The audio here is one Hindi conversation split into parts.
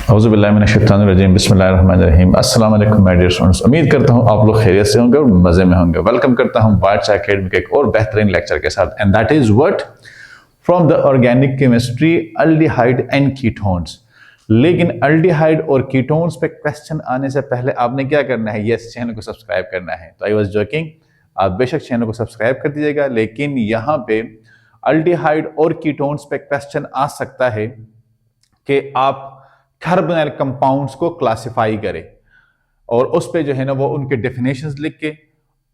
औज़ुबिल्लाहिमिनश्शैतानिर्रजीम बिस्मिल्लाहिर्रहमानिर्रहीम। अस्सलाम वालेकुम माय डियर स्टूडेंट्स, उम्मीद करता हूँ आप लोग खैरियत से होंगे और मज़े में होंगे। वेलकम करता हूँ बादशाह एकेडमी के एक और बेहतरीन लेक्चर के साथ, and that is what from the organic chemistry aldehyde and ketones. लेकिन अल्डिहाइड और कीटोन्स पे क्वेश्चन आने से पहले आपने क्या करना है? यस, चैनल को सब्सक्राइब करना है। तो आई वाज जोकिंग, आप बेशक चैनल को सब्सक्राइब कर दीजिएगा, लेकिन यहाँ पे अल्डिहाइड और कीटोन्स पे क्वेश्चन आ सकता है कि आप कार्बोनाइल कंपाउंड्स को क्लासिफाई करें और उस पे जो है ना वो उनके डेफिनेशंस लिख के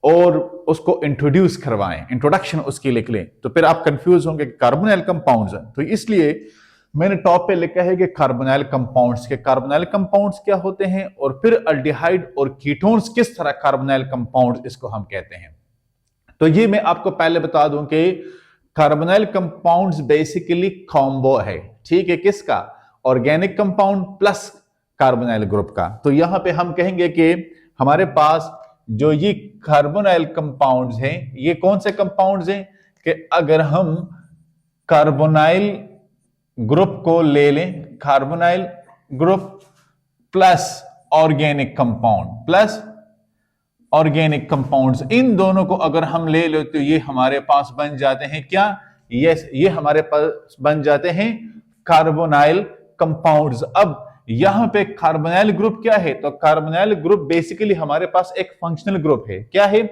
और उसको इंट्रोड्यूस करवाएं, इंट्रोडक्शन उसकी लिख लें। तो फिर आप कंफ्यूज होंगे कार्बोनाइल कंपाउंड्स हैं, तो इसलिए मैंने टॉप पे लिखा है कि कार्बोनाइल कंपाउंड्स के कार्बोनाइल कंपाउंड्स क्या होते हैं और फिर अल्डिहाइड और कीटोन्स किस तरह कार्बोनाइल कंपाउंड्स इसको हम कहते हैं। तो ये मैं आपको पहले बता दूं कि कार्बोनाइल कंपाउंड्स बेसिकली कॉम्बो है, ठीक है, किसका? Organic compound plus carbonyl group का। तो यहां पे हम कहेंगे कि हमारे पास जो ये कार्बोनाइल कंपाउंड्स हैं, ये कौन से कंपाउंड्स हैं कि अगर हम कार्बोनाइल ग्रुप को ले लें, carbonyl group plus organic compound plus organic compounds, इन दोनों को अगर हम ले ले तो ये हमारे पास बन जाते हैं क्या? यस, ये हमारे पास बन जाते हैं कार्बोनाइल कंपाउंड्स। अब यहां पे कार्बोनाइल ग्रुप क्या है? तो कार्बोनाइल ग्रुप बेसिकली हमारे पास एक फंक्शनल ग्रुप है। क्या है?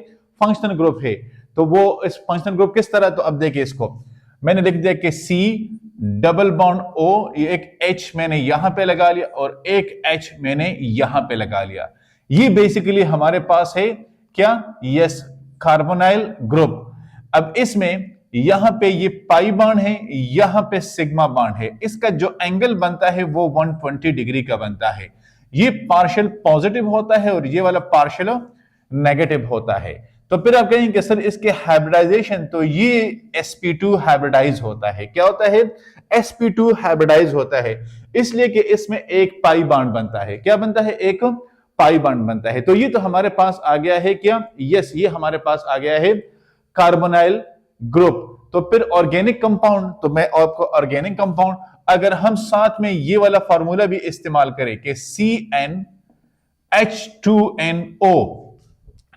फंक्शनल ग्रुप है। तो वो इस फंक्शनल ग्रुप किस तरह? तो अब देखिए, इसको मैंने लिख दिया कि C डबल बॉन्ड O, एक H मैंने यहां पे लगा लिया और एक H मैंने यहां पे लगा लिया। ये बेसिकली हमारे पास है क्या? Yes, carbonyl group. अब इसमें यहां पे ये पाई बॉन्ड है, यहां पे सिग्मा बॉन्ड है, इसका जो एंगल बनता है वो 120 डिग्री का बनता है। ये पार्शियल पॉजिटिव होता है और ये वाला पार्शियल नेगेटिव होता है। तो फिर आप कहेंगे सर इसके हाइब्रिडाइजेशन, तो ये sp2 हाइब्रिडाइज होता है। क्या होता है? sp2 हाइब्रिडाइज होता है, इसलिए कि इसमें एक पाई बॉन्ड बनता है। क्या बनता है? एक पाई बॉन्ड बनता है। तो ये तो हमारे पास आ गया है क्या? यस, ये हमारे पास आ गया है कार्बोनाइल ग्रुप। तो फिर ऑर्गेनिक कंपाउंड, तो मैं आपको ऑर्गेनिक कंपाउंड अगर हम साथ में ये वाला फार्मूला भी इस्तेमाल करें कि CnH2nO,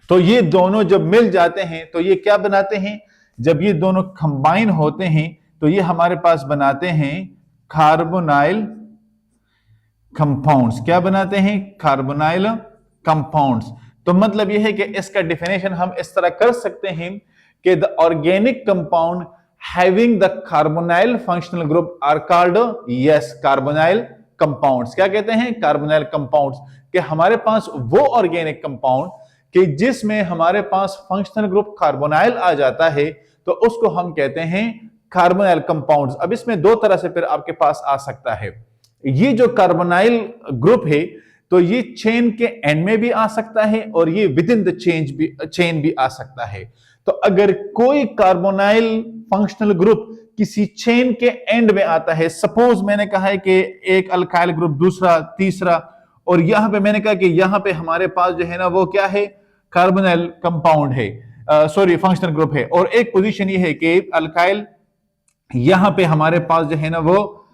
तो ये दोनों जब मिल जाते हैं तो ये क्या बनाते हैं? जब ये दोनों कंबाइन होते हैं तो ये हमारे पास बनाते हैं कार्बोनाइल कंपाउंड्स। क्या बनाते हैं? Carbonyl compounds. तो मतलब यह है कि इसका डेफिनेशन हम इस तरह कर सकते हैं कि the organic compound having the carbonyl functional group are called, yes, carbonyl compounds. क्या कहते हैं? Carbonyl compounds. कि हमारे पास वो ऑर्गेनिक कंपाउंड कि जिसमें हमारे पास फंक्शनल ग्रुप कार्बोनाइल आ जाता है, तो उसको हम कहते हैं कार्बोनाइल कंपाउंड्स। अब इसमें दो तरह से फिर आपके पास आ सकता है। ये जो कार्बोनाइल ग्रुप है तो ये चेन के एंड में भी आ सकता है और ये विद इन द चेन भी आ सकता है। तो अगर कोई कार्बोनाइल फंक्शनल ग्रुप किसी चेन के एंड में आता है, सपोज मैंने कहा है कि एक अल्काइल ग्रुप, दूसरा, तीसरा, और यहां पे मैंने कहा कि यहां पे हमारे पास जो है ना वो क्या है? कार्बोनाइल कंपाउंड है, सॉरी फंक्शनल ग्रुप है। और एक पोजीशन ये है कि अल्काइल, यहां पे हमारे पास जो है ना वो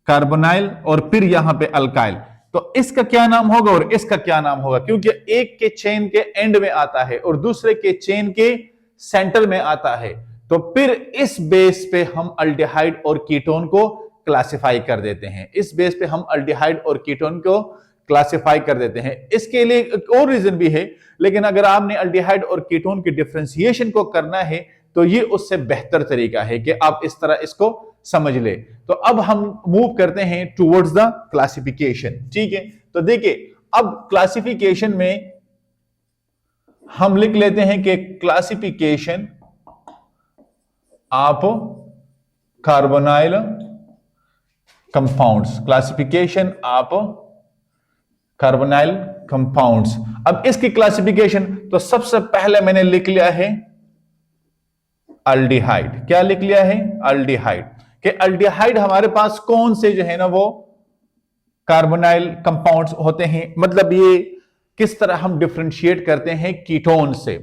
कार्बोनाइल और फिर यहां पे अल्काइल। तो इसका क्या नाम होगा और इसका क्या नाम होगा? क्योंकि एक के चेन के एंड में आता है और दूसरे के चेन के सेंटर में आता है। तो फिर इस बेस पे हम अल्डिहाइड और कीटोन को क्लासिफाई कर देते हैं। इस बेस पे हम अल्डिहाइड और कीटोन को क्लासिफाई कर देते हैं। इसके लिए एक और रीजन भी है, लेकिन अगर आपने अल्डिहाइड और कीटोन की डिफरेंशिएशन को करना है तो ये उससे बेहतर तरीका है कि आप इस तरह इसको समझ ले। तो अब हम मूव करते हैं टुवर्ड्स द क्लासिफिकेशन, ठीक है। तो देखिए, अब क्लासिफिकेशन में हम लिख लेते हैं कि classification of carbonyl compounds, classification of carbonyl compounds. अब इसकी क्लासिफिकेशन, तो सबसे पहले मैंने लिख लिया है अल्डिहाइड। क्या लिख लिया है? अल्डिहाइड। कि अल्डिहाइड हमारे पास कौन से जो है ना वो कार्बोनाइल कंपाउंड्स होते हैं, मतलब ये किस तरह हम डिफरेंशिएट करते हैं कीटोन से।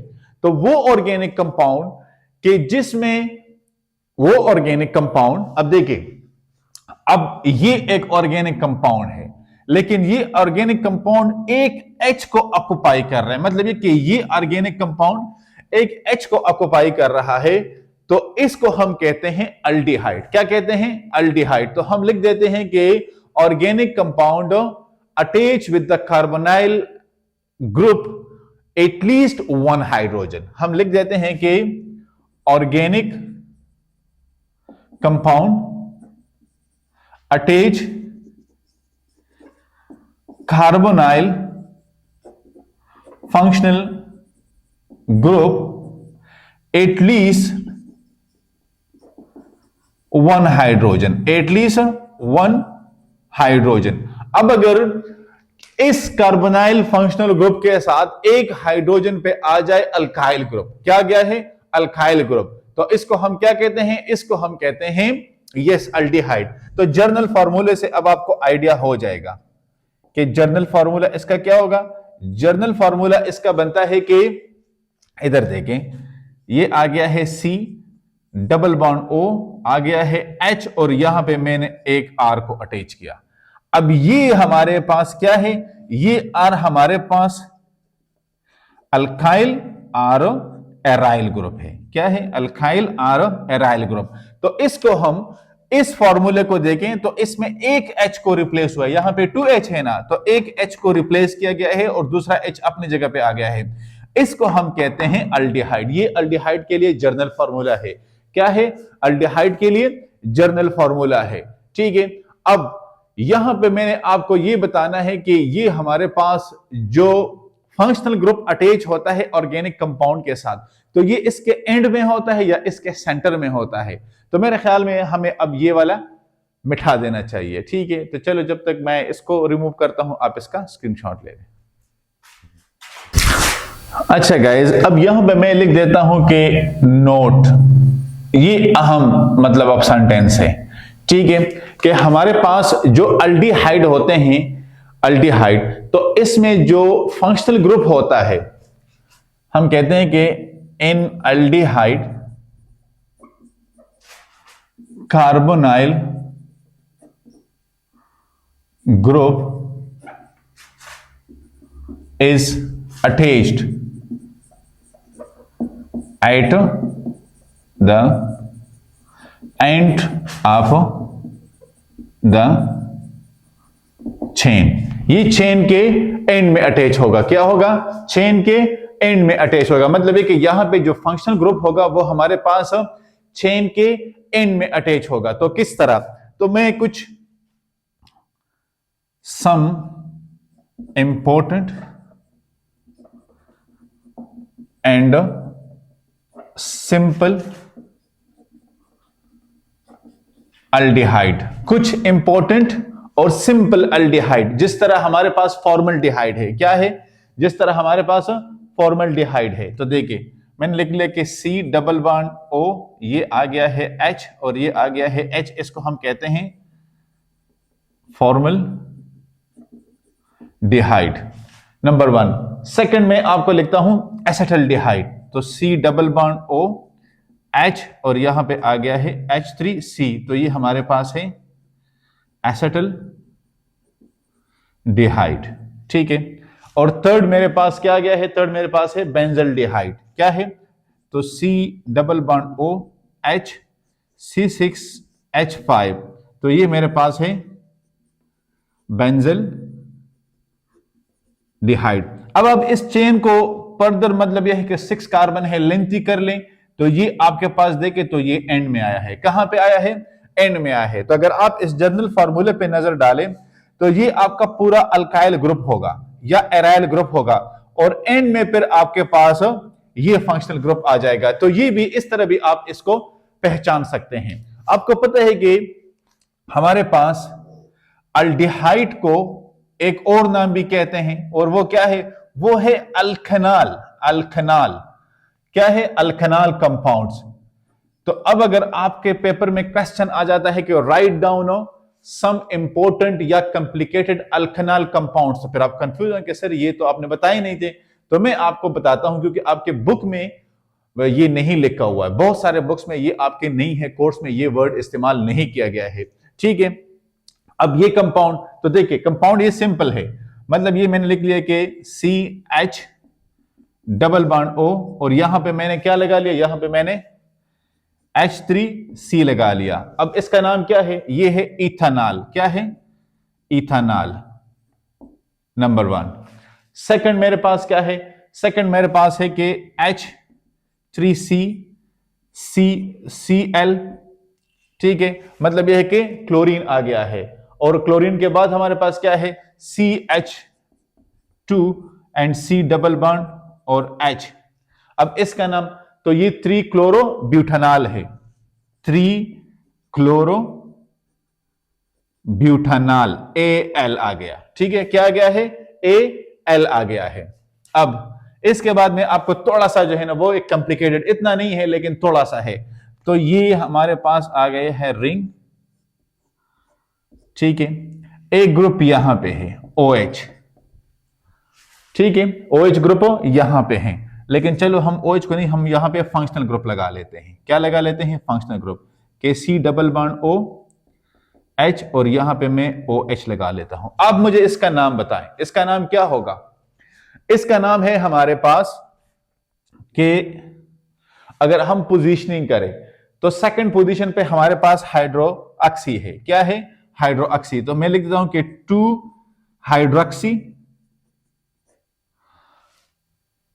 तो वो ऑर्गेनिक कंपाउंड कि जिसमें वो ऑर्गेनिक कंपाउंड, अब देखिए, अब ये एक ऑर्गेनिक कंपाउंड है, लेकिन ये ऑर्गेनिक कंपाउंड एक H को ऑक्युपाई कर रहा है, मतलब ये कि ये ऑर्गेनिक कंपाउंड एक H को ऑक्युपाई कर रहा है, तो इसको हम कहते हैं अल्डिहाइड। क्या कहते हैं? अल्डिहाइड। तो हम लिख देते हैं कि organic compound attach with the carbonyl group at least one hydrogen. हम लिख देते हैं कि organic compound attach carbonyl functional group at least one hydrogen, at least one hydrogen. अब अगर इस कार्बोनाइल फंक्शनल ग्रुप के साथ एक हाइड्रोजन पे आ जाए अल्काइल ग्रुप, क्या गया है? अल्काइल ग्रुप, तो इसको हम क्या कहते हैं? इसको हम कहते हैं यस अल्डिहाइड। तो जर्नल फार्मूले से अब आपको आइडिया हो जाएगा कि जर्नल फार्मूला इसका क्या होगा। जर्नल फार्मूला इसका बनता है कि इधर देखें, ये आ गया है C डबल बॉन्ड O, आ गया है H और यहां पे मैंने एक R को अटैच किया। अब ये हमारे पास क्या है? ये R हमारे पास अल्काइल R एराइल ग्रुप है। क्या है? Alkyl R aryl group. तो इसको हम इस फॉर्मूले को देखें तो इसमें एक H को रिप्लेस हुआ है, यहां पे 2H है ना, तो एक H को रिप्लेस किया गया है और दूसरा H अपनी जगह पे आ गया है। इसको हम कहते हैं अल्डिहाइड। ये अल्डिहाइड के लिए जर्नल फार्मूला है। क्या है? अल्डिहाइड के लिए जर्नल फार्मूला है। ठीक है, अब यहां पे मैंने आपको ये बताना है कि ये हमारे पास जो फंक्शनल ग्रुप अटैच होता है ऑर्गेनिक कंपाउंड के साथ, तो ये इसके एंड में होता है या इसके सेंटर में होता है। तो मेरे ख्याल में हमें अब ये वाला मिटा देना चाहिए। ठीक है, तो चलो जब तक मैं इसको रिमूव करता हूं आप इसका स्क्रीनशॉट ले लें। अच्छा गाइज, अब यहां पे मैं लिख देता हूं कि नोट, ये अहम मतलब ऑफ सेंटेंस है। ठीक है, कि हमारे पास जो अल्डिहाइड होते हैं, अल्डिहाइड, तो इसमें जो फंक्शनल ग्रुप होता है हम कहते हैं कि इन aldehyde carbonyl group is attached at the end of the chain। ये चेन के एंड में अटैच होगा। क्या होगा? चेन के एंड में अटैच होगा, मतलब है कि यहां पे जो फंक्शनल ग्रुप होगा वो हमारे पास चेन के एंड में अटैच होगा। तो किस तरह? तो मैं कुछ some important and simple aldehyde, कुछ इंपॉर्टेंट और सिंपल अल्डिहाइड, जिस तरह हमारे पास फॉर्मल्डिहाइड है। क्या है? जिस तरह हमारे पास फॉर्मल्डिहाइड है। तो देखिए मैंने लिख लिया कि C डबल बॉन्ड O, ये आ गया है H और ये आ गया है H, इसको हम कहते हैं फॉर्मल डिहाइड नंबर 1। सेकंड में आपको लिखता हूं एसिटल्डिहाइड, तो C double bond O H और यहां पे आ गया है H3C, तो ये हमारे पास है एसिटल डिहाइड। ठीक है, और थर्ड मेरे पास क्या आ गया है? थर्ड मेरे पास है बेंजल्डिहाइड। क्या है? तो C double bond O H C6H5, तो ये मेरे पास है बेंजल डिहाइड। अब इस चेन को फर्दर मतलब यह है कि 6 कार्बन है, लेंथी कर लें, तो ये आपके पास देखे तो ये एंड में आया है। कहां पे आया है? एंड में आया है। तो अगर आप इस जर्नल फार्मूले पे नजर डालें तो ये आपका पूरा अल्काइल ग्रुप होगा या एराइल ग्रुप होगा, और एंड में फिर आपके पास ये फंक्शनल ग्रुप आ जाएगा। तो ये भी इस तरह भी आप इसको पहचान सकते हैं। आपको पता है कि हमारे पास अल्डिहाइड को एक और नाम भी कहते हैं, और वो क्या है? वो है अल्कनाल। अल्कनाल क्या है? अल्कनाल कंपाउंड्स। तो अब अगर आपके पेपर में क्वेश्चन आ जाता है कि राइट डाउन सम इंपॉर्टेंट या कॉम्प्लिकेटेड अल्कनाल कंपाउंड्स, तो फिर आप कंफ्यूज हैं कि सर ये तो आपने बताए नहीं थे। तो मैं आपको बताता हूं, क्योंकि आपके बुक में ये नहीं लिखा हुआ है, बहुत सारे बुक्स में ये आपके नहीं है, कोर्स में ये वर्ड इस्तेमाल नहीं किया गया है। ठीक है, अब ये कंपाउंड, तो देखिए कंपाउंड ये सिंपल है, मतलब ये मैंने लिख लिया कि CH डबल बॉन्ड O, और यहां पे मैंने क्या लगा लिया, यहां पे मैंने H3C लगा लिया। अब इसका नाम क्या है, ये है इथानॉल। क्या है, इथानॉल, नंबर 1। सेकंड मेरे पास क्या है, सेकंड मेरे पास है कि H3CCl, ठीक है, मतलब यह है कि क्लोरीन आ गया है, और क्लोरीन के बाद हमारे पास क्या है, CH2 and C double bond और H। अब इसका नाम, तो ये 3 क्लोरो ब्यूटानॉल है, 3 क्लोरो ब्यूटानॉल, Al आ गया, ठीक है, क्या आ गया है, Al आ गया है। अब इसके बाद में आपको थोड़ा सा जो है ना वो एक कॉम्प्लिकेटेड, इतना नहीं है लेकिन थोड़ा सा है, तो ये हमारे पास आ गए है रिंग, ठीक है, एक ग्रुप यहां पे है OH, ठीक है, OH ग्रुप यहां पे है, लेकिन चलो हम OH को नहीं, हम यहां पे फंक्शनल ग्रुप लगा लेते हैं। क्या लगा लेते हैं, फंक्शनल ग्रुप के C double bond O H, और यहां पे मैं OH लगा लेता हूं। अब मुझे इसका नाम बताएं, इसका नाम क्या होगा, इसका नाम है हमारे पास कि अगर हम पोजीशनिंग करें तो सेकंड पोजीशन पे हमारे पास हाइड्रोक्सी है। क्या है, हाइड्रोक्सी, तो मैं लिख देता हूं कि 2 हाइड्रोक्सी,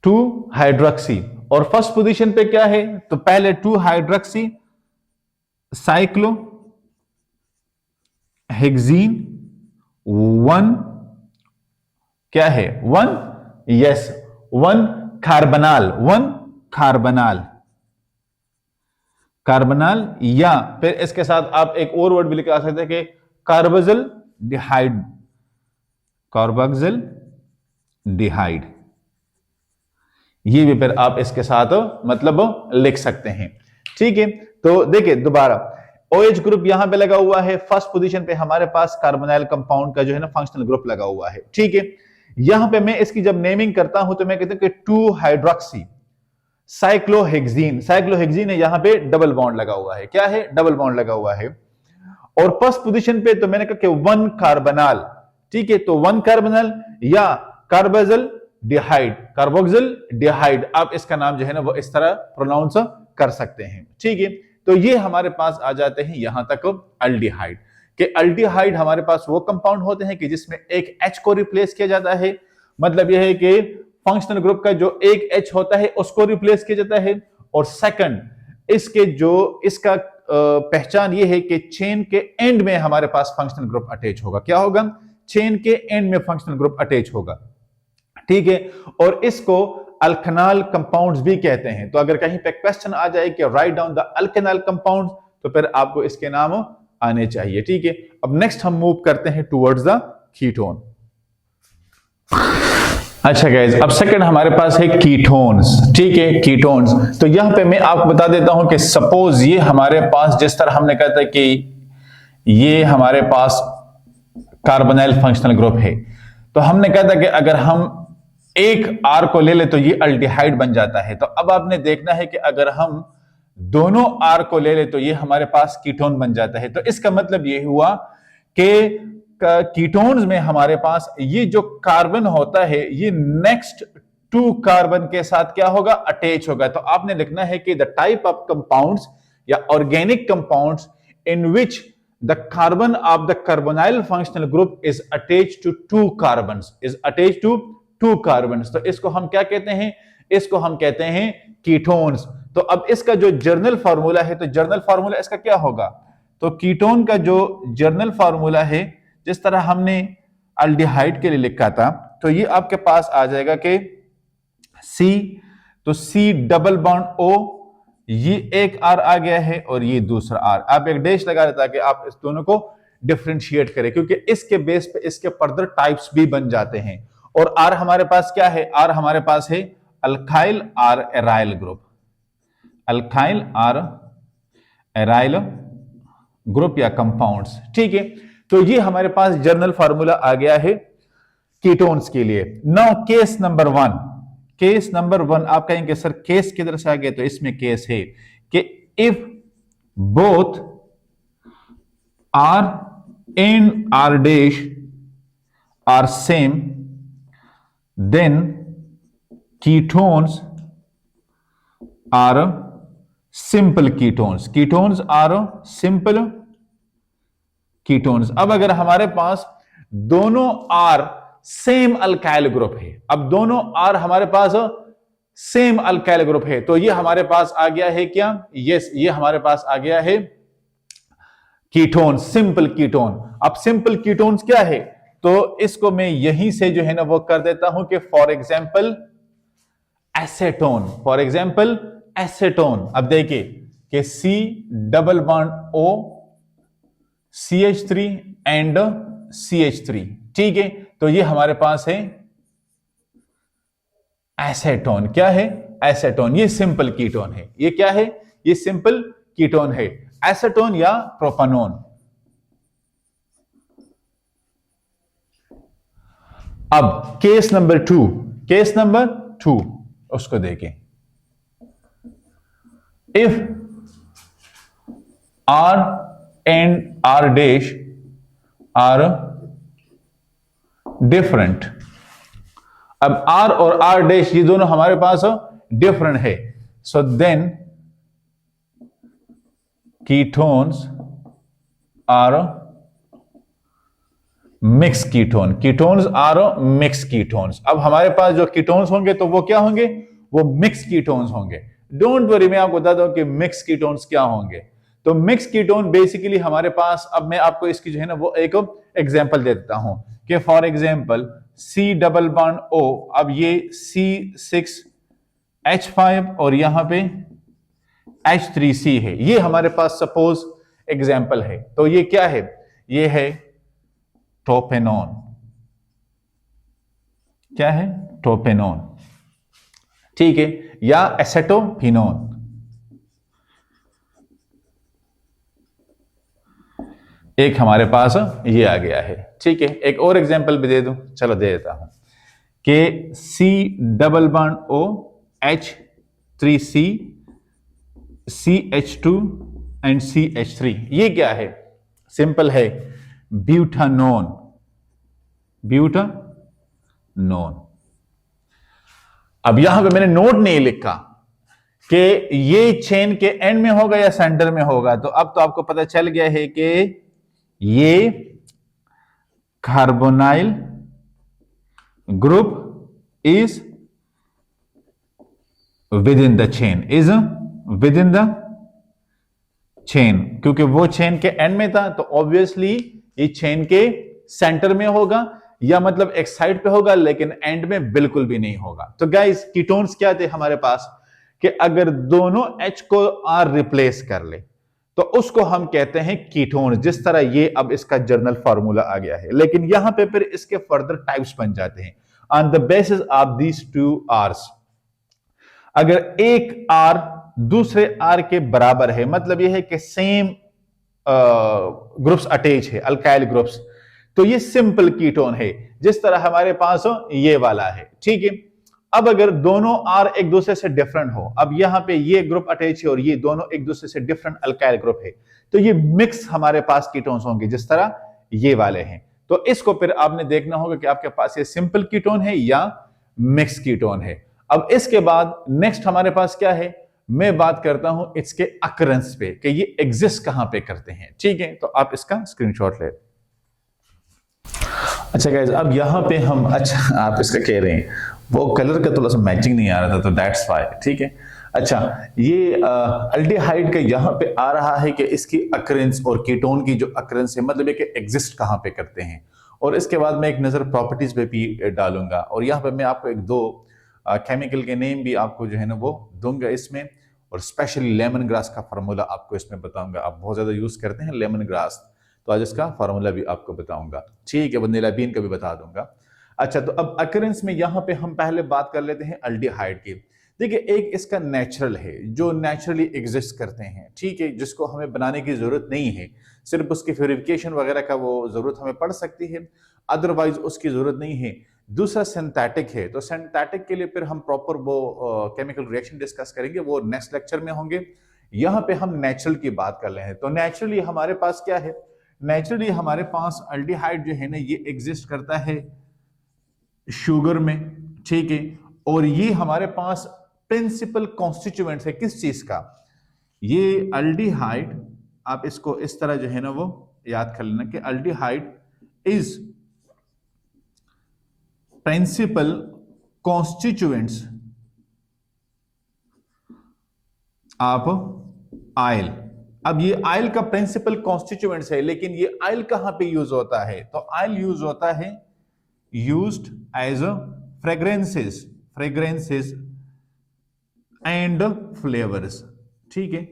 2 हाइड्रोक्सी, और फर्स्ट पोजीशन पे क्या है, तो पहले 2 हाइड्रोक्सी साइक्लो हेक्सीन 1, क्या है 1, यस 1 कार्बनाल, 1 कार्बनाल, कार्बनाल, या फिर इसके साथ आप एक और वर्ड भी लिखा सकते हैं कि कार्बोक्सिल डिहाइड, कार्बोक्सिल डिहाइड, ये भी फिर आप इसके साथ मतलब लिख सकते हैं, ठीक है। तो देखिए दोबारा OH ग्रुप यहां पे लगा हुआ है, फर्स्ट पोजीशन पे हमारे पास कार्बोनाइल कंपाउंड का जो है ना फंक्शनल ग्रुप लगा हुआ है, ठीक है। यहां पे मैं इसकी जब नेमिंग करता हूं तो मैं कहता हूं कि 2 हाइड्रोक्सी साइक्लोहेक्सीन, साइक्लोहेक्सीन है, यहां पे डबल बॉन्ड लगा हुआ है, क्या है, डबल बॉन्ड लगा हुआ है, और फर्स्ट पोजीशन पे तो मैंने कहा कि 1 कार्बोनाल, ठीक है, तो 1 कार्बोनाल या कार्बोक्सिल डिहाइड, कार्बोक्सिल डिहाइड, आप इसका नाम जो है ना वो इस तरह प्रोनाउंस कर सकते हैं, ठीक है। तो ये हमारे पास आ जाते हैं यहां तक अल्डिहाइड, कि अल्डिहाइड हमारे पास वो कंपाउंड होते हैं कि जिसमें एक H को रिप्लेस किया जाता है, मतलब यह है कि फंक्शनल ग्रुप का जो एक H होता है उसको रिप्लेस किया जाता है, और सेकंड इसके जो इसका पहचान ये है कि चेन के एंड में हमारे पास फंक्शनल ग्रुप अटैच होगा। क्या होगा, चेन के एंड में फंक्शनल ग्रुप अटैच होगा, ठीक है, और इसको अल्केनाल कंपाउंड्स भी कहते हैं। तो अगर कहीं पे क्वेश्चन आ जाए कि राइट डाउन द अल्केनाल कंपाउंड्स, तो फिर आपको इसके नाम आने चाहिए, ठीक है। अब नेक्स्ट हम मूव करते हैं टुवर्ड्स द कीटोन। अच्छा गाइस, अब सेकंड हमारे पास है कीटोन्स, ठीक है, कीटोन्स। तो यहां पे मैं आपको बता देता हूं कि सपोज ये हमारे पास, जिस तरह हमने कहा था कि ये हमारे पास कार्बोनाइल फंक्शनल ग्रुप है, तो हमने कहा था कि अगर हम एक R को ले ले तो ये अल्डिहाइड बन जाता है। तो अब आपने देखना है कि अगर हम दोनों R को ले ले तो ये हमारे पास कीटोन बन जाता है। तो इसका मतलब ये हुआ कि कीटोन्स में हमारे पास ये जो कार्बन होता है ये नेक्स्ट 2 कार्बन के साथ क्या होगा, अटैच होगा। तो आपने लिखना है कि द टाइप ऑफ कंपाउंड्स या organic compounds in which the carbon of the carbonyl functional group is attached to 2 carbons, is attached to 2 carbons। तो इसको हम क्या कहते हैं, इसको हम कहते हैं कीटोन्स। तो अब इसका जो जर्नल फार्मूला है, तो जर्नल फार्मूला इसका क्या होगा, तो कीटोन का जो जर्नल फार्मूला है, जिस तरह हमने अल्डिहाइड के लिए लिखा था, तो ये आपके पास आ जाएगा कि C, तो C डबल बॉन्ड O, ये एक R आ गया है और ये दूसरा R, आप एक डैश लगा दें ताकि आप इस दोनों को डिफरेंशिएट करें, क्योंकि इसके बेस पे इसके फर्दर टाइप्स भी बन जाते हैं। और R हमारे पास क्या है, R हमारे पास है alkyl R aryl group, alkyl R aryl group या कंपाउंड्स, ठीक है। तो ये हमारे पास जर्नल फार्मूला आ गया है कीटोन्स के लिए। Now case number 1, case number 1 आप कहेंगे सर केस किधर से आ गया, तो इसमें केस है कि if both R and R dash are same, then ketones are simple ketones. Ketones are simple ketones. अब अगर हमारे पास दोनों R सेम अल्काइल ग्रुप है, अब दोनों R हमारे पास सेम अल्काइल ग्रुप है, तो ये हमारे पास आ गया है क्या? यस, ये हमारे पास आ गया है कीटोन, सिंपल कीटोन। अब सिंपल कीटोन्स क्या है? तो इसको मैं यहीं से जो है ना वो कर देता हूं कि for example acetone, for example acetone. अब देखिए कि C double bond O CH3 and CH3, ठीक है, तो ये हमारे पास है एसेटोन। क्या है? एसेटोन। ये सिंपल कीटोन है। ये क्या है? ये सिंपल कीटोन है, एसेटोन या प्रोपानोन। अब केस नंबर 2, केस नंबर 2 उसको देखें। If R and R dash are different, अब R और R डैश ये दोनों हमारे पास डिफरेंट है, so then ketones are mix ketone. Ketones are mix ketones. अब हमारे पास जो कीटोन्स होंगे तो वो क्या होंगे? वो मिक्स कीटोन्स होंगे। डोंट वरी, मैं आपको बता दूं कि मिक्स कीटोन्स क्या होंगे। तो मिक्स कीटोन बेसिकली हमारे पास, अब मैं आपको इसकी जो है ना वो एक एग्जांपल दे देता हूं कि for example C double bond O, अब ये C6H5 और यहां पे H3C है, ये हमारे पास सपोज एग्जांपल है। तो ये क्या है? ये है टोपेनॉन। क्या है? टोपेनॉन, ठीक है, या एसेटोफिनोन। एक हमारे पास ये आ गया है, ठीक है। एक और एग्जांपल भी दे दूं, चलो दे देता हूं कि C double bond O H3C CH2 and CH3, ये क्या है? सिंपल है, ब्यूटानोन। ब्यूटानोन। अब यहां पे मैंने नोट नहीं लिखा कि ये चेन के एंड में होगा या सेंटर में होगा, तो अब तो आपको पता चल गया है कि ये carbonyl group is with in the chain, is with in the chain, क्योंकि वो चेन के एंड में था, तो ऑब्वियसली ये चेन के सेंटर में होगा, या मतलब एक साइड पे होगा, लेकिन एंड में बिल्कुल भी नहीं होगा। तो गाइस, कीटोन्स क्या थे हमारे पास कि अगर दोनों H को R रिप्लेस कर ले तो उसको हम कहते हैं कीटोन। जिस तरह ये अब इसका जर्नल फार्मूला आ गया है, लेकिन यहां पे फिर इसके फर्दर टाइप्स बन जाते हैं on the basis of these two R's। अगर एक R दूसरे R के बराबर है, मतलब यह है कि सेम ग्रुप्स अटैच है, अल्काइल ग्रुप्स, तो ये सिंपल कीटोन है, जिस तरह हमारे पास ये वाला है, ठीक है। अब अगर दोनों R एक दूसरे से डिफरेंट हो, अब यहां पे ये ग्रुप अटैच है और ये दोनों एक दूसरे से डिफरेंट अल्काइल ग्रुप है, तो ये मिक्स हमारे पास कीटोन्स होंगे, जिस तरह ये वाले हैं। तो इसको फिर आपने देखना होगा कि आपके पास ये सिंपल कीटोन है या मिक्स कीटोन है। अब इसके बाद नेक्स्ट हमारे पास क्या है? मैं बात करता हूं इसके अकरेंस पे कि ये एग्जिस्ट कहां पे करते हैं, ठीक है। तो आप इसका स्क्रीनशॉट ले। अच्छा गाइस, अब यहां पे हम, अच्छा आप इसका कह रहे हैं वो कलर का थोड़ा सा मैचिंग नहीं आ रहा था, तो दैट्स व्हाई, ठीक है। अच्छा, ये अल्डिहाइड का यहां पे आ रहा है कि इसकी अकरेंस और कीटोन की जो अकरेंस है, मतलब ये कि एग्जिस्ट कहां पे करते हैं, और इसके बाद मैं एक नजर प्रॉपर्टीज पे भी डालूंगा, और यहां पे मैं आपको एक दो केमिकल के नेम भी आपको जो है ना वो दूंगा इसमें, और स्पेशली लेमन ग्रास का फार्मूला आपको इसमें बताऊंगा। आप बहुत ज्यादा यूज करते हैं लेमन ग्रास, तो आज इसका फार्मूला भी आपको बताऊंगा, ठीक है। वनीला बीन का भी बता दूंगा। अच्छा, तो अब अकरेंस में यहां पे हम पहले बात कर लेते हैं अल्डिहाइड की। देखिए, एक इसका नेचुरल है जो नेचुरली एग्जिस्ट करते हैं, ठीक है, जिसको हमें बनाने की जरूरत नहीं है, सिर्फ उसकी प्यूरिफिकेशन वगैरह का वो जरूरत हमें पड़ सकती है, अदरवाइज उसकी जरूरत नहीं है। दूसरा सिंथेटिक है, तो सिंथेटिक के लिए फिर हम प्रॉपर वो केमिकल रिएक्शन डिस्कस करेंगे, वो नेक्स्ट लेक्चर में होंगे। यहां पे हम नेचुरल की बात कर रहे हैं। तो नेचुरली हमारे पास क्या है? नेचुरली हमारे पास अल्डिहाइड जो है ना ये एग्जिस्ट करता है शुगर में, ठीक है, और ये हमारे पास प्रिंसिपल कॉन्स्टिट्यूएंट्स है किस चीज का, ये अल्डिहाइड, आप इसको इस तरह जो है ना वो याद कर लेना कि aldehyde is principal constituents of oil. अब ये आयल का प्रिंसिपल कॉन्स्टिट्यूएंट्स है, लेकिन ये आयल कहां पे यूज होता है, तो आयल यूज होता है used as a fragrances and flavours, ठीक है,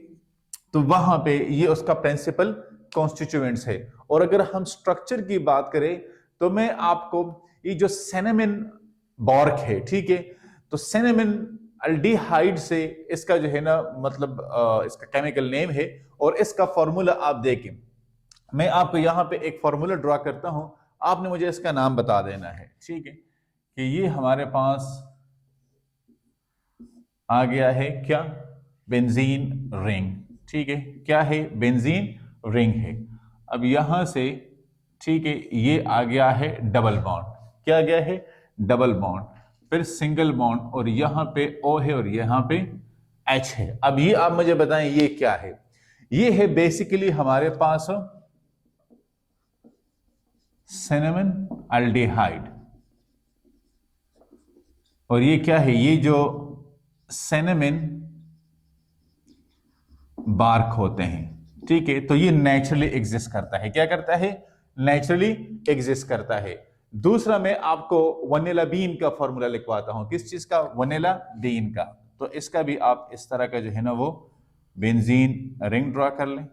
तो वहां पे ये उसका प्रिंसिपल कॉन्स्टिट्यूएंट्स है। और अगर हम स्ट्रक्चर की बात करें तो मैं आपको ये जो सिनेमिन बॉर्क है, ठीक है, तो सिनेमिन अल्डिहाइड से इसका जो है ना मतलब इसका केमिकल नेम है, और इसका फॉर्मूला आप देखें, मैं आपको यहां पे एक फॉर्मूला ड्रॉ करता हूं, आपने मुझे इसका नाम बता देना है, ठीक है, कि ये हमारे पास आ गया है क्या, बेंजीन रिंग, ठीक है, क्या है, बेंजीन रिंग है। अब यहां से, ठीक है, ये आ गया है डबल बॉन्ड, क्या आ गया है, डबल बॉन्ड, फिर सिंगल बॉन्ड, और यहां पे O है और यहां पे H है। अब ये आप मुझे बताएं ये क्या है, ये है बेसिकली हमारे पास सिनेमन अल्डिहाइड, और ये क्या है, ये जो सिनेमन बार्क होते हैं, ठीक है, तो ये नेचुरली एग्जिस्ट करता है, क्या करता है, नेचुरली एग्जिस्ट करता है। दूसरा मैं आपको वनीला बीन का फॉर्मूला लिखवाता हूं, किस चीज का, वनीला बीन का, तो इसका भी आप इस तरह का जो है ना वो बेंजीन रिंग ड्रॉ कर लें,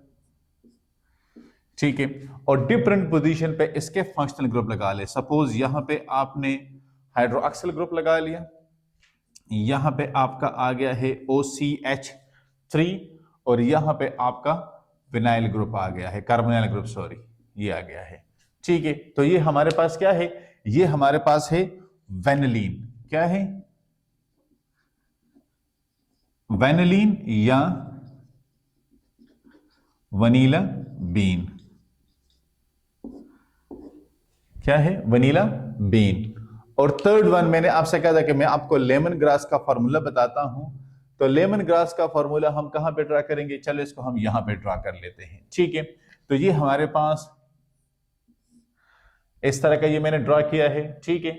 ठीक है, और डिफरेंट पोजीशन पे इसके फंक्शनल ग्रुप लगा ले। सपोज यहां पे आपने हाइड्रोक्सिल ग्रुप लगा लिया, यहां पे आपका आ गया है OCH3, और यहां पे आपका विनाइल ग्रुप आ गया है, कार्बोनिल ग्रुप, सॉरी, ये आ गया है, ठीक है। तो ये हमारे पास क्या है, ये हमारे पास है वेनिलीन, क्या है, वेनिलीन या वनीला बीन, क्या है, वनीला बीन। और थर्ड वन मैंने आपसे कहा था कि मैं आपको लेमन ग्रास का फॉर्मूला बताता हूं, तो लेमन ग्रास का फॉर्मूला हम कहां पे ड्रा करेंगे, चलो इसको हम यहां पे ड्रा कर लेते हैं, ठीक है। तो ये हमारे पास इस तरह का ये मैंने ड्रॉ किया है, ठीक है,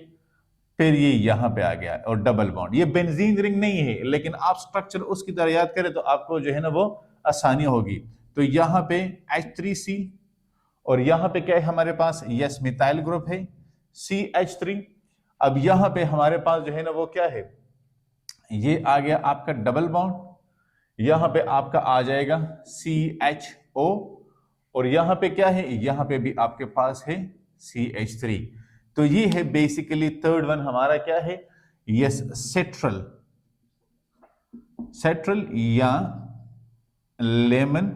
फिर ये यहां पे आ गया और डबल बॉन्ड, ये बेंजीन रिंग नहीं है, लेकिन आप स्ट्रक्चर उसकी तरह याद करें तो आपको जो है ना वो आसानी होगी। तो यहां पे H3C, और यहां पे क्या है हमारे पास, यस मिथाइल ग्रुप है CH3। अब यहां पे हमारे पास जो है ना वो क्या है, ये आ गया आपका डबल बॉन्ड, यहां पे आपका आ जाएगा CHO, और यहां पे क्या है, यहां पे भी आपके पास है CH3। तो ये है बेसिकली थर्ड वन हमारा क्या है, यस सेट्रल, सेट्रल या लेमन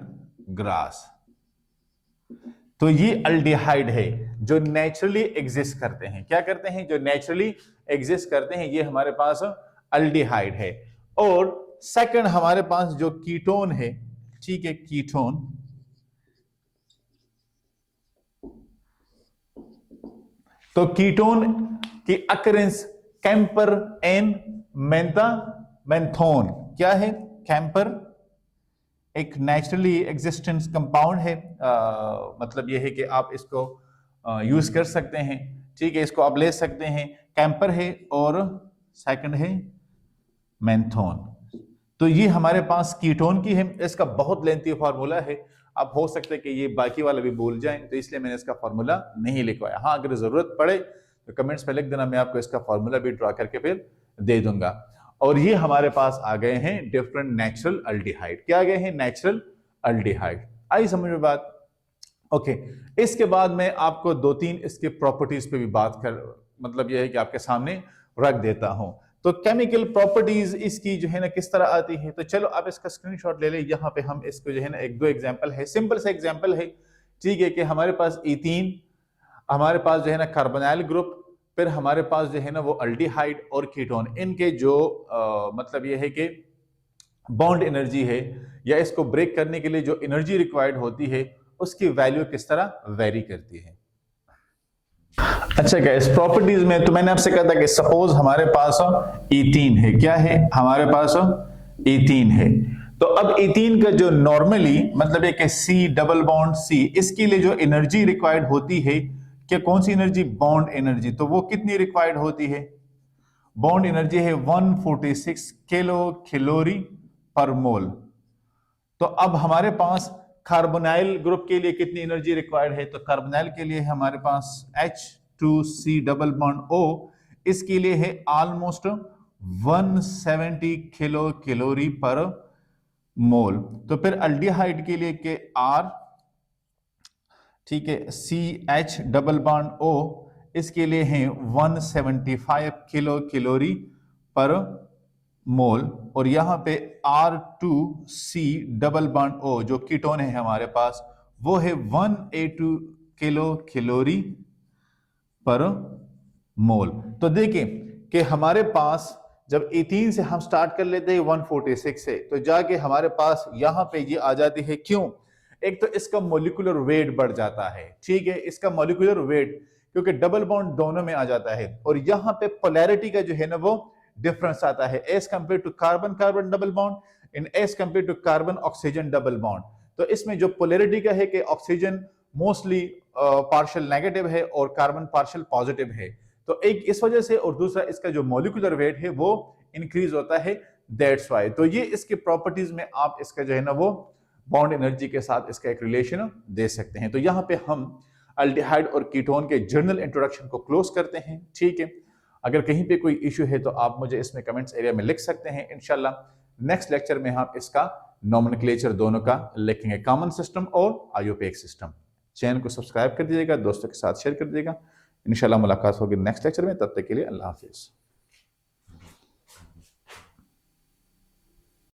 ग्रास। तो ये अल्डिहाइड है जो नेचुरली एग्जिस्ट करते हैं, क्या करते हैं, जो नेचुरली एग्जिस्ट करते हैं, ये हमारे पास अल्डिहाइड है। और सेकंड हमारे पास जो कीटोन है, ठीक है, कीटोन, तो कीटोन की अकरेंस कैंपर एन मेंथोन, क्या है, कैंपर एक नेचुरली एग्जिस्टेंस कंपाउंड है, मतलब यह है कि आप इसको यूज कर सकते हैं, ठीक है, इसको आप ले सकते हैं, कैंपर है, और सेकंड है मेंथोन। तो ये हमारे पास कीटोन की है, इसका बहुत लेंथी फार्मूला है, अब हो सकता है कि ये बाकी वाला भी भूल जाएं, तो इसलिए मैंने इसका फार्मूला नहीं लिखवाया। हाँ, अगर जरूरत पड़े तो कमेंट्स में लिख देना, मैं आपको इसका फार्मूला भी ड्रॉ करके फिर दे दूंगा। और ये हमारे पास आ गए हैं डिफरेंट नेचुरल अल्डिहाइड, क्या आ गए हैं, नेचुरल अल्डिहाइड। आई समझ में बात, ओके। इसके बाद मैं आपको दो तीन इसके प्रॉपर्टीज पे भी बात कर, मतलब यह है कि आपके सामने रख देता हूं। तो केमिकल प्रॉपर्टीज इसकी जो है ना किस तरह आती है, तो चलो आप इसका स्क्रीनशॉट ले ले, यहाँ पे हम इसको जो है ना एक दो एग्जांपल है, सिंपल सा एग्जांपल है, ठीक है, कि हमारे पास इथीन, हमारे पास जो है ना कार्बोनिल ग्रुप, फिर हमारे पास जो है ना वो अल्डिहाइड और कीटोन, इनके जो मतलब ये है कि बॉन्ड एनर्जी है या इसको ब्रेक करने के लिए जो एनर्जी रिक्वायर्ड होती है उसकी वैल्यू किस तरह वेरी करती है। अच्छा, क्या इस प्रॉपर्टीज में तो मैंने आपसे कहा था कि सपोज हमारे पास इथीन है, क्या है हमारे पास इथीन है, तो अब इथीन का जो नॉर्मली मतलब एक सी डबल बॉन्ड सी, इसके लिए जो एनर्जी रिक्वायर्ड होती है, क्या कौन सी एनर्जी, बॉन्ड एनर्जी, तो वो कितनी रिक्वायर्ड होती है, बॉन्ड एनर्जी है 146 किलो कैलोरी पर मोल। तो अब हमारे पास कार्बोनाइल ग्रुप के लिए कितनी एनर्जी रिक्वायर्ड है, तो कार्बोनाइल के लिए है हमारे पास H2C डबल बॉन्ड O, इसके लिए है ऑलमोस्ट 170 किलो कैलोरी पर मोल। तो फिर अल्डिहाइड के लिए के R, ठीक है, CH डबल बॉन्ड O, इसके लिए है 175 किलो कैलोरी पर मोल, और यहां पे R2C डबल बॉन्ड O जो कीटोन है हमारे पास, वो है 182 किलो कैलोरी पर मोल। तो देखिए कि हमारे पास जब इथीन से हम स्टार्ट कर लेते हैं 146 से, तो जाके हमारे पास यहां पे ये आ जाती है, क्यों, एक तो इसका मोलिकुलर वेट बढ़ जाता है, ठीक है, इसका मोलिकुलर वेट क्योंकि डबल बॉन्ड दोनों में आ जाता है, और यहां पे पोलैरिटी का जो है ना वो डिफरेंस आता है as compare to carbon carbon double bond in as compare to carbon oxygen double bond. तो इसमें जो पोलैरिटी का है कि ऑक्सीजन मोस्टली पार्शियल नेगेटिव है और कार्बन पार्शियल पॉजिटिव है, तो एक इस वजह से, और दूसरा इसका जो मॉलिक्यूलर वेट है वो इंक्रीज होता है, दैट्स व्हाई। तो ये इसके प्रॉपर्टीज में आप इसका जो है ना वो बॉन्ड एनर्जी के साथ इसका एक रिलेशन दे सकते हैं। तो यहां पे हम अल्डिहाइड और कीटोन के जर्नल इंट्रोडक्शन को क्लोज करते हैं, ठीक है। अगर कहीं पे कोई इश्यू है तो आप मुझे इसमें कमेंट्स एरिया में लिख सकते हैं। इंशाल्लाह नेक्स्ट लेक्चर में हम इसका नॉमेनक्लेचर दोनों का लिखेंगे, कॉमन सिस्टम और आयोपेक सिस्टम। चैनल को सब्सक्राइब कर दीजिएगा, दोस्तों के साथ शेयर कर दीजिएगा। इंशाल्लाह मुलाकात होगी नेक्स्ट लेक्चर में, तब तक के लिए अल्लाह हाफिज।